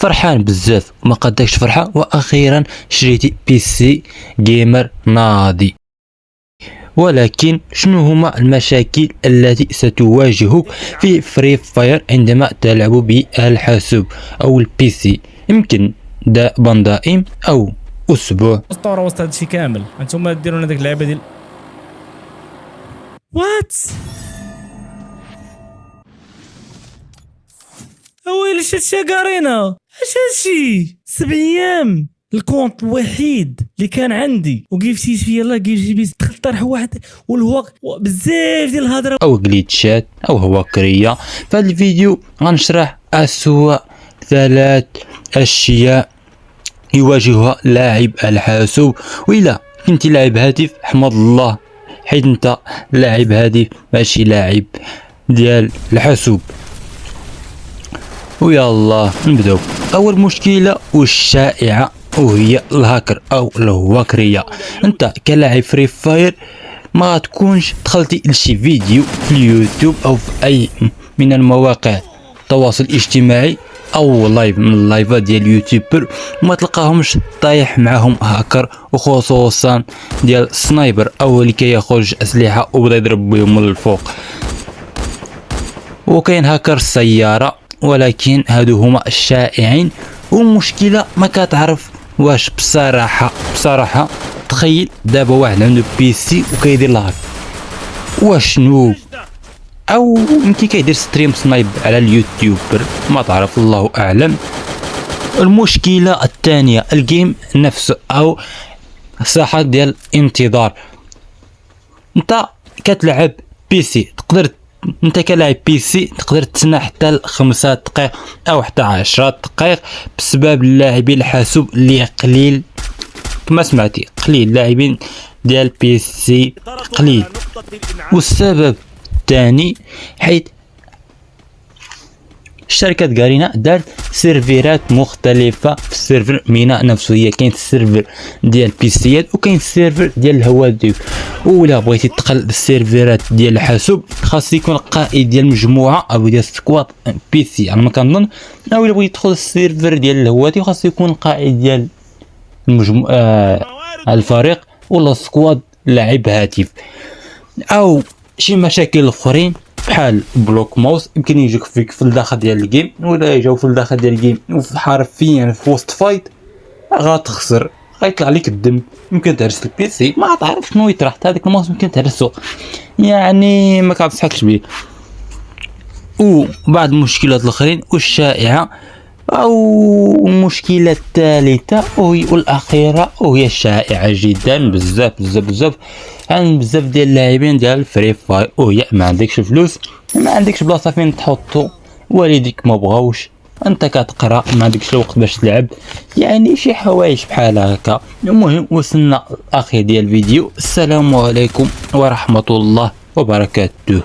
فرحان بزاف ما قدكش فرحة، واخيرا شريتي بي سي جيمر ناضي. ولكن شنو هما المشاكل التي ستواجهك في فري فاير عندما تلعب بالحاسوب او البي سي؟ يمكن دأبا دائم او اسبوع. اسطوره وسط هادشي كامل. انتم ديروا لنا ديك اللعبه ديال وات اويلي شتي قارينا اش هادشي 7 ايام. الكونت الوحيد اللي كان عندي وقيفتي فيه يلاه قيفتي بيه دخل طرح واحد والهواء بزاف ديال الهضره او جليتشات او هواكريه. في هذا الفيديو غنشرح اسوأ 3 اشياء يواجهها لاعب الحاسوب. وإلا كنتي لاعب هاتف احمد الله، حيت انت لاعب هاتف ماشي لاعب ديال الحاسوب. ويلا نبداو. اول مشكله والشائعه وهي الهاكر او الهواكريه. انت كلاعب فري فاير ما تكونش دخلتي لشي فيديو في اليوتيوب او في اي من المواقع التواصل الاجتماعي او لايف من اللايفات ديال اليوتيوبر وما تلقاهمش طايح معاهم هاكر، وخصوصا ديال السنايبر او اللي كياخذ اسلحه وبدا يضرب بهم من الفوق. وكاين هاكر السياره، ولكن هادو هما الشائعين. والمشكله ما كتعرف واش بصراحه تخيل دابا واحد عنده بي سي وكيدير لايف، واش نوب او يمكن كيدير ستريم سنايب على اليوتيوبر، ما تعرف الله اعلم. المشكله الثانيه الجيم نفسه او ساحه ديال الانتظار. انت كتلعب بي سي انت كلاعب بي سي تقدر تسنى حتى 5 دقائق او حتى 10 دقائق بسبب اللاعبين الحاسوب اللي قليل. كما سمعتي قليل اللاعبين ديال بي سي قليل. والسبب الثاني حيث شركة غارينا دارت سيرفيرات مختلفة في السيرفر مينا نفسه. هي كاين السيرفر ديال البيسيات وكاين السيرفر ديال الهواتف. ولا بغيتي تدخل السيرفيرات ديال الحاسوب خاص يكون قائد ديال مجموعة او ديال سكواد بيسي على ما كنظن، او الا بغيتي تدخل السيرفر ديال الهواتف خاص يكون قائد ديال الفريق ولا سكواد لاعب هاتف. او شي مشاكل اخرين بحال بلوك ماوس يمكن يجيك فيك في الداخل ديال الجيم، ولا يجاو في الداخل ديال الجيم حرفيا في وسط فايت غتخسر، غيطلع لك الدم، يمكن تهرس البيسي، ما تعرف شنو يطرح حتى هذاك الماوس يمكن تهرسو، يعني ما كنصحكش بيه. وبعض المشكلات الاخرين والشائعه او المشكله الثالثه والاخيره وهي الشائعه جدا بزاف عن بزاف ديال اللاعبين ديال الفري فاير، وهي ما عندكش فلوس، ما عندكش بلاصه فين تحطو، والديك ما بغاوش، انت كتقرا ما عندكش الوقت باش تلعب، يعني شي حوايج بحال هكا. المهم وصلنا الاخير ديال الفيديو. السلام عليكم ورحمه الله وبركاته.